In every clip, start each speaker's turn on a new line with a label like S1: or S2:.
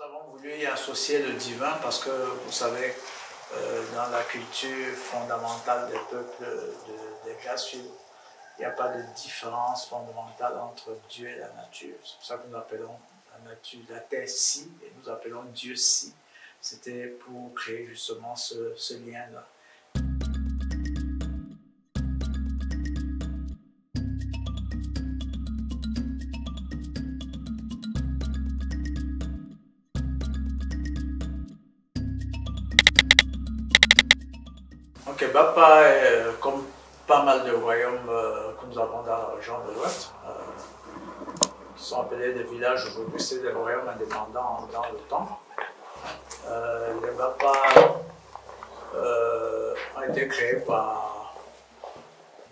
S1: Nous avons voulu y associer le divin parce que, vous savez, dans la culture fondamentale des peuples des Grassfields, il n'y a pas de différence fondamentale entre Dieu et la nature. C'est pour ça que nous appelons la nature, la terre si, et nous appelons Dieu si. C'était pour créer justement ce lien-là. Ok, Bapa est comme pas mal de royaumes que nous avons dans la région de l'Ouest, qui sont appelés des villages aujourd'hui, c'est des royaumes indépendants dans le temps. Les Bapa ont été créés par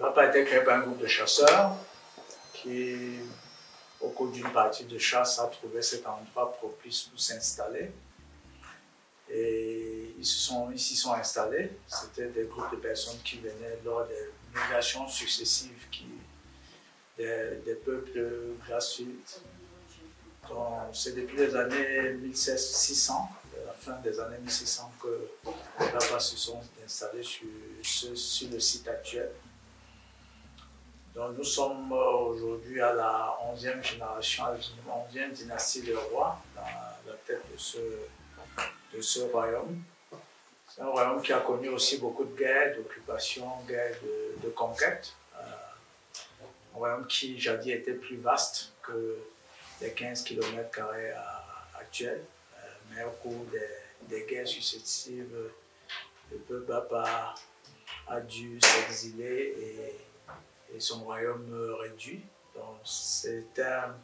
S1: un groupe de chasseurs qui, au cours d'une partie de chasse, a trouvé cet endroit propice pour s'installer. Et ils s'y sont installés. C'était des groupes de personnes qui venaient lors des migrations successives des peuples Grassfields. C'est depuis les années 1600, la fin des années 1600, que les Bapa se sont installés sur le site actuel. Donc nous sommes aujourd'hui à la 11e génération, à la 11e dynastie de rois dans la tête de ce royaume. C'est un royaume qui a connu aussi beaucoup de guerres, d'occupations, guerres de conquête. Un royaume qui jadis était plus vaste que les 15 km² actuels. Mais au cours des guerres successives, le peuple Bapa a dû s'exiler et son royaume réduit. Donc c'est un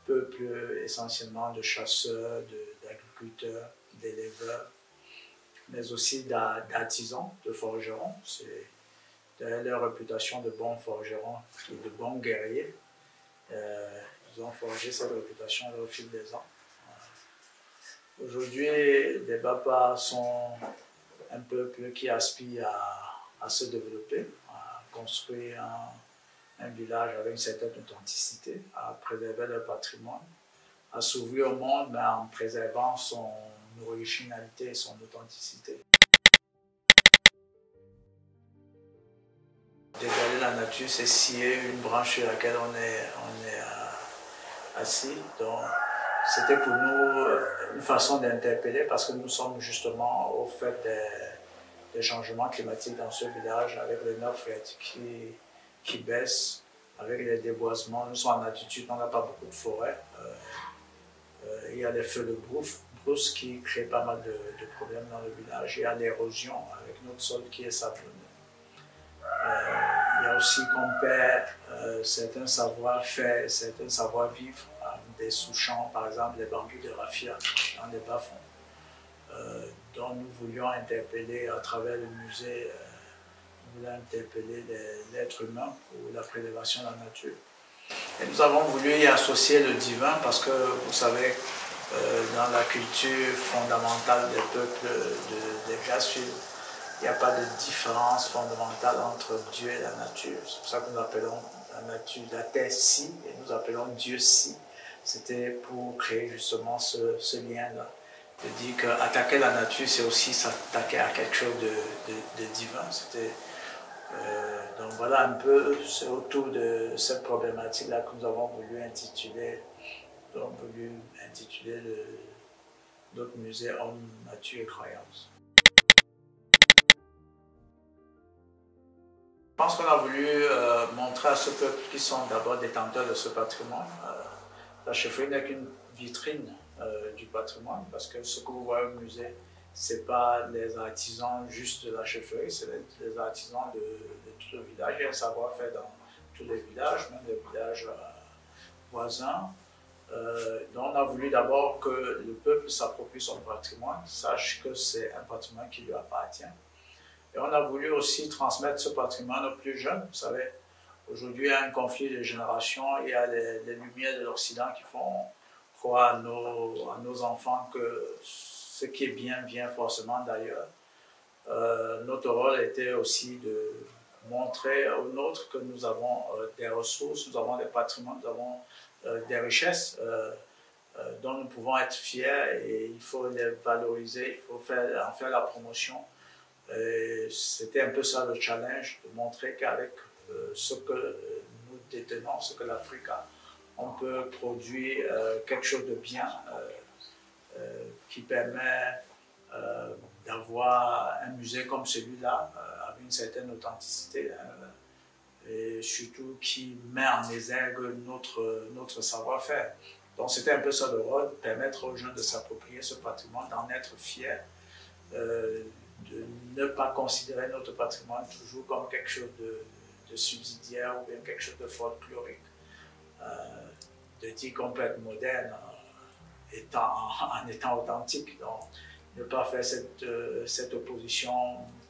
S1: peuple essentiellement de chasseurs, d'agriculteurs, d'éleveurs, mais aussi d'artisans, de forgerons. C'est leur réputation de bons forgerons et de bons guerriers. Ils ont forgé cette réputation au fil des ans. Aujourd'hui, les Bapa sont un peuple qui aspire à se développer, à construire un village avec une certaine authenticité, à préserver leur patrimoine, à s'ouvrir au monde, mais en préservant son originalité et son authenticité. Dégaler la nature, c'est scier une branche sur laquelle on est assis. Donc, c'était pour nous une façon d'interpeller parce que nous sommes justement au fait des changements climatiques dans ce village avec les nappes phréatiques qui baissent, avec les déboisements. Nous sommes en altitude, on n'a pas beaucoup de forêt. Il y a les feux de brousse qui créent pas mal de problèmes dans le village. Il y a l'érosion avec notre sol qui est sablonneux. Il y a aussi qu'on perd certains savoir-faire, certains savoir-vivre, des sous-champs, par exemple les bambus de raffia dans les bas-fonds, dont nous voulions interpeller à travers le musée, nous voulions interpeller l'être humain pour la préservation de la nature. Et nous avons voulu y associer le divin parce que, vous savez, dans la culture fondamentale des peuples des Grassfields, il n'y a pas de différence fondamentale entre Dieu et la nature. C'est pour ça que nous appelons la nature, la terre si, et nous appelons Dieu si. C'était pour créer justement ce lien-là. De dire qu'attaquer la nature, c'est aussi s'attaquer à quelque chose de divin. Donc voilà un peu, c'est autour de cette problématique-là que nous avons voulu intituler notre musée Homme, Nature et Croyance. Je pense qu'on a voulu montrer à ce peuple qui sont d'abord détenteurs de ce patrimoine. La chefferie n'est qu'une vitrine du patrimoine parce que ce que vous voyez au musée, ce n'est pas les artisans juste de la chefferie, c'est les artisans de tout le village. Il y a un savoir-faire dans tous les villages, même les villages voisins. Donc on a voulu d'abord que le peuple s'approprie son patrimoine, sache que c'est un patrimoine qui lui appartient. Et on a voulu aussi transmettre ce patrimoine aux plus jeunes. Vous savez, aujourd'hui, il y a un conflit de génération, il y a les lumières de l'Occident qui font croire à nos enfants que ce qui est bien vient forcément d'ailleurs. Notre rôle était aussi de montrer aux nôtres que nous avons des ressources, nous avons des patrimoines, nous avons des richesses dont nous pouvons être fiers et il faut les valoriser, il faut en faire la promotion. C'était un peu ça le challenge, de montrer qu'avec ce que nous détenons, ce que l'Afrique a, on peut produire quelque chose de bien qui permet d'avoir un musée comme celui-là, avec une certaine authenticité, et surtout qui met en exergue notre savoir-faire. Donc c'était un peu ça le rôle, permettre aux gens de s'approprier ce patrimoine, d'en être fiers, de ne pas considérer notre patrimoine toujours comme quelque chose de subsidiaire ou bien quelque chose de folklorique, de dire qu'on peut être moderne en étant authentique. Donc, ne pas faire cette opposition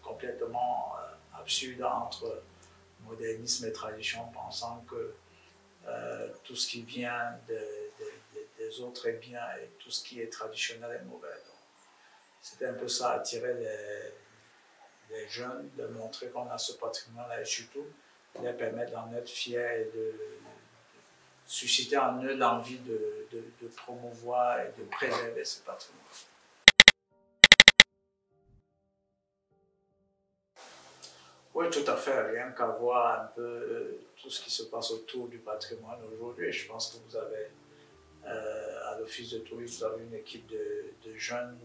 S1: complètement absurde entre modernisme et tradition, pensant que tout ce qui vient des autres est bien et tout ce qui est traditionnel est mauvais. C'était un peu ça, attirer les jeunes, de montrer qu'on a ce patrimoine-là et surtout les permettre d'en être fiers et de susciter en eux l'envie de promouvoir et de préserver ce patrimoine. Oui, tout à fait. Rien qu'à voir un peu tout ce qui se passe autour du patrimoine aujourd'hui. Je pense que vous avez, à l'Office de tourisme, vous avez une équipe de jeunes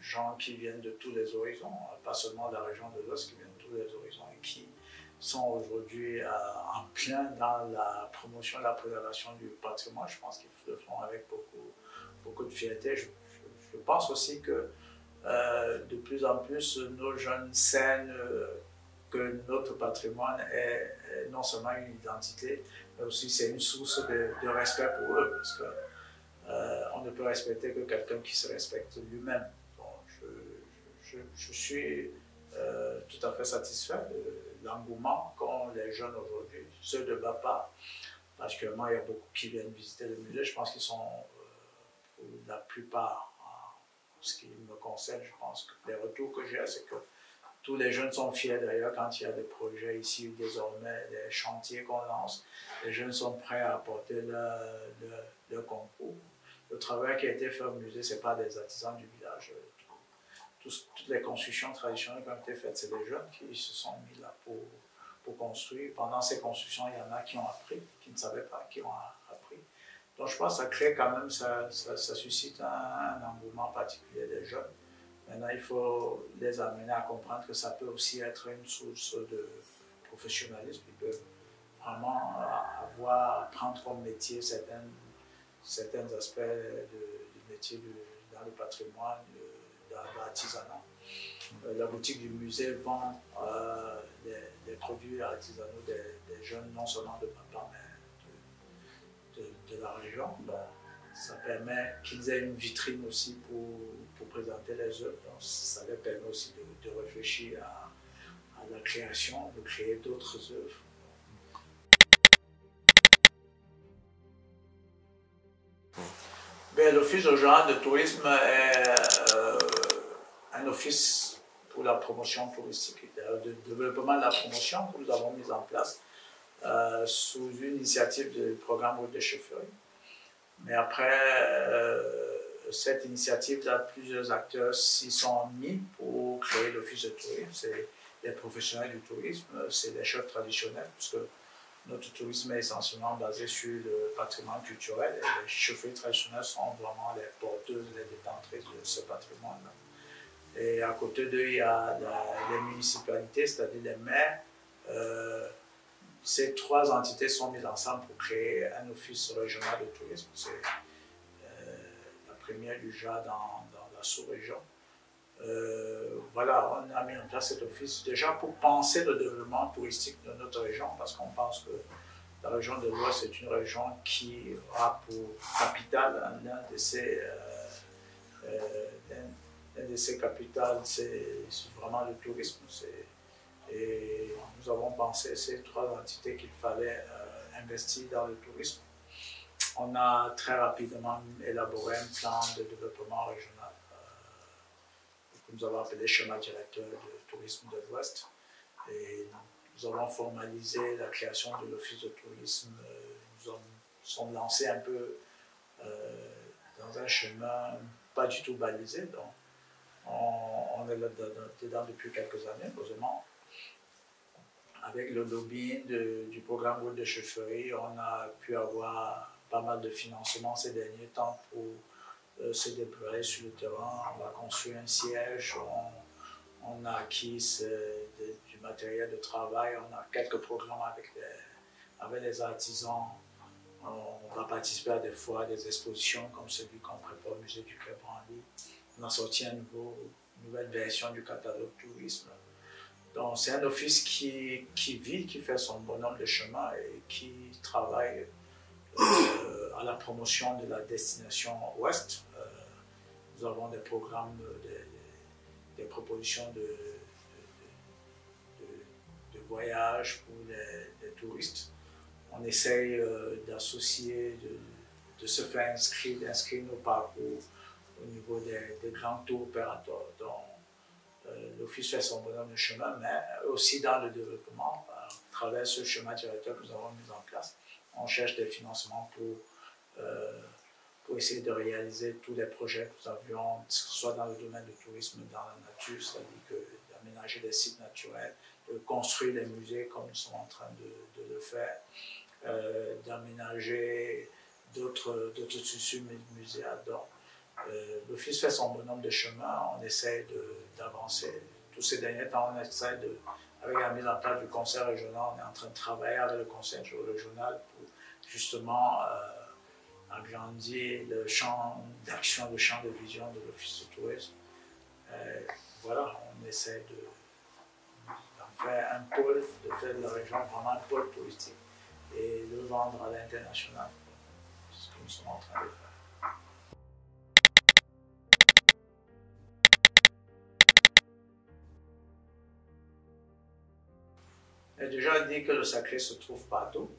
S1: gens qui viennent de tous les horizons, pas seulement de la région de l'Ouest, qui viennent de tous les horizons et qui sont aujourd'hui en plein dans la promotion et la préservation du patrimoine. Je pense qu'ils le font avec beaucoup de fierté. Je pense aussi que de plus en plus, nos jeunes scènent que notre patrimoine est non seulement une identité, mais aussi c'est une source de respect pour eux, parce qu'on ne peut respecter que quelqu'un qui se respecte lui-même. Bon, je suis tout à fait satisfait de l'engouement qu'ont les jeunes aujourd'hui, ceux de Bapa. Particulièrement, il y a beaucoup qui viennent visiter le musée. Je pense qu'ils sont, pour la plupart, en ce qui me concerne, je pense que les retours que j'ai, c'est que tous les jeunes sont fiers d'ailleurs quand il y a des projets ici, désormais, des chantiers qu'on lance. Les jeunes sont prêts à apporter leur concours. Le travail qui a été fait au musée, ce n'est pas des artisans du village. Toutes les constructions traditionnelles qui ont été faites, c'est des jeunes qui se sont mis là pour construire. Pendant ces constructions, il y en a qui ont appris, qui ne savaient pas, qui ont appris. Donc je pense que ça crée quand même, ça suscite un engouement particulier des jeunes. Maintenant, il faut les amener à comprendre que ça peut aussi être une source de professionnalisme. Ils peuvent vraiment prendre comme métier certains aspects du métier dans le patrimoine, dans l'artisanat. La boutique du musée vend des produits artisanaux des jeunes, non seulement de Papa, mais de la région. Donc, ça permet qu'ils aient une vitrine aussi pour présenter les œuvres. Donc, ça leur permet aussi de réfléchir à la création, de créer d'autres œuvres. L'Office régional de tourisme est un office pour la promotion touristique et le développement de la promotion que nous avons mis en place sous une initiative du programme Route de chefferie. Mais après, cette initiative-là, plusieurs acteurs s'y sont mis pour créer l'Office de tourisme. C'est les professionnels du tourisme, c'est les chefs traditionnels, puisque notre tourisme est essentiellement basé sur le patrimoine culturel et les chefferies traditionnelles sont vraiment les porteuses, les détentrices de ce patrimoine-là. Et à côté d'eux, il y a les municipalités, c'est-à-dire les maires. Ces trois entités sont mises ensemble pour créer un office régional de tourisme. C'est la première du genre dans la sous-région. Voilà, on a mis en place cet office déjà pour penser le développement touristique de notre région, parce qu'on pense que la région de l'Ouest est une région qui a pour capitale l'un de ses capitales, c'est vraiment le tourisme. Et nous avons pensé ces trois entités qu'il fallait investir dans le tourisme. On a très rapidement élaboré un plan de développement régional que nous avons appelé schéma directeur de tourisme de l'Ouest. Et nous avons formalisé la création de l'office de tourisme. Nous sommes lancés un peu dans un chemin pas du tout balisé. Donc, on est là-dedans depuis quelques années, heureusement. Avec le lobbying du programme Route de Chaufferie, on a pu avoir pas mal de financement ces derniers temps pour se déployer sur le terrain. On a construit un siège, on a acquis du matériel de travail, on a quelques programmes avec les artisans. On va participer à des fois à des expositions comme celui qu'on prépare au musée du Quai Branly. On a sorti une nouvelle version du catalogue tourisme. Donc c'est un office qui vit, qui fait son bonhomme de chemin et qui travaille à la promotion de la destination ouest. Nous avons des programmes, des propositions de voyage pour les touristes. On essaye d'associer, de se faire d'inscrire nos parcours au niveau des grands tours opérateurs. Donc, l'Office fait son bonhomme de chemin, mais aussi dans le développement, à travers ce schéma directeur que nous avons mis en place. On cherche des financements pour essayer de réaliser tous les projets que nous avions, soit dans le domaine du tourisme, dans la nature, c'est-à-dire d'aménager des sites naturels, de construire des musées comme nous sommes en train de le faire, d'aménager d'autres tissus muséales. Donc, l'Office fait son bonhomme de chemin, on essaie d'avancer. Tous ces derniers temps, on essaie avec la mise en place du conseil régional, on est en train de travailler avec le conseil régional pour justement agrandir le champ d'action, le champ de vision de l'Office du tourisme. Voilà, on essaie d'en faire un pôle, de faire de la région vraiment un pôle touristique et le vendre à l'international. C'est ce que nous sommes en train de faire. J'ai déjà dit que le sacré se trouve partout.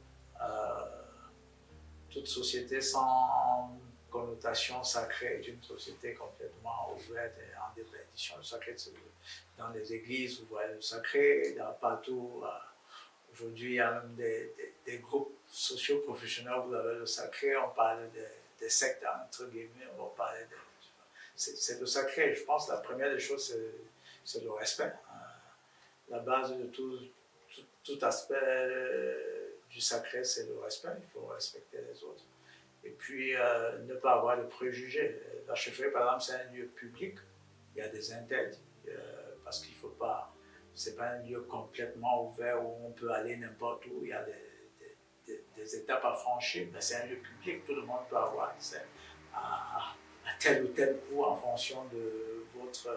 S1: Toute société sans connotation sacrée est une société complètement ouverte et en déperdition. Le sacré, dans les églises, vous voyez le sacré, partout. Aujourd'hui, il y a même des groupes socio-professionnels, vous avez le sacré, on parle des sectes, entre guillemets, on va parler de... C'est le sacré. Je pense que la première des choses, c'est le respect. La base de tout aspect du sacré, c'est le respect. Il faut respecter les autres. Et puis, ne pas avoir de préjugés. La chefferie, par exemple, c'est un lieu public. Il y a des interdits. Parce qu'il ne faut pas... Ce n'est pas un lieu complètement ouvert où on peut aller n'importe où. Il y a des étapes à franchir. Mais c'est un lieu public. Tout le monde peut avoir accès à tel ou tel cours en fonction de votre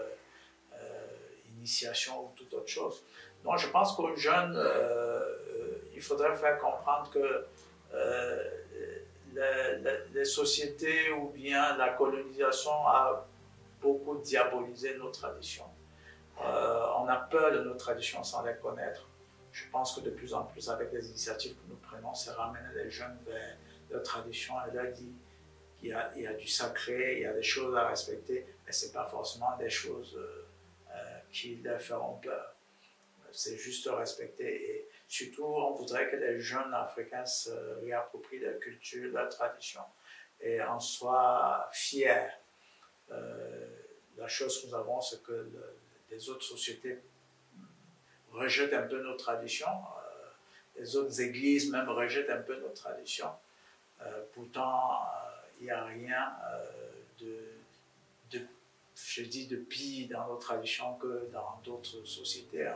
S1: initiation ou toute autre chose. Donc, je pense qu'aux jeunes, il faudrait faire comprendre que les sociétés ou bien la colonisation a beaucoup diabolisé nos traditions. On a peur de nos traditions sans les connaître. Je pense que de plus en plus, avec les initiatives que nous prenons, c'est ramener les jeunes vers leurs traditions et leur dire qu'il y a du sacré, il y a des choses à respecter, mais ce n'est pas forcément des choses qui leur feront peur. C'est juste respecter. Et surtout, on voudrait que les jeunes Africains se réapproprient leur culture, leur tradition et en soient fiers. La chose que nous avons, c'est que les autres sociétés rejettent un peu nos traditions. Les autres églises même rejettent un peu nos traditions. Pourtant, il n'y a rien de pire dans nos traditions que dans d'autres sociétés.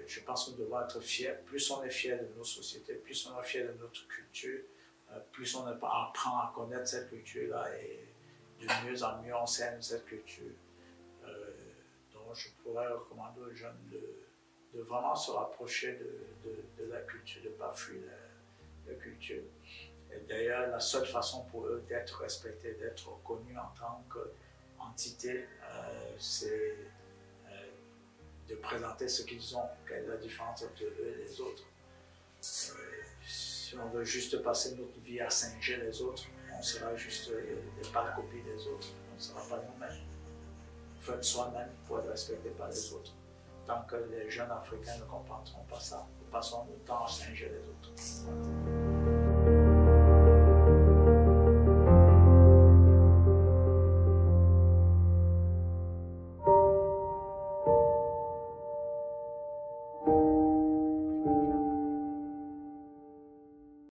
S1: Je pense que nous devons être fiers. Plus on est fiers de nos sociétés, plus on est fiers de notre culture, plus on apprend à connaître cette culture-là et de mieux en mieux on sème cette culture. Donc je pourrais recommander aux jeunes de vraiment se rapprocher de la culture, de ne pas fuir la culture. Et d'ailleurs, la seule façon pour eux d'être respectés, d'être reconnus en tant qu'entité, c'est de présenter ce qu'ils ont, quelle est la différence entre eux et les autres. Si on veut juste passer notre vie à singer les autres, on sera juste des pâles copies des autres, on ne sera pas nous-mêmes. Il faut être soi-même pour être respecté par les autres. Tant que les jeunes Africains ne comprendront pas ça, nous passons notre temps à singer les autres.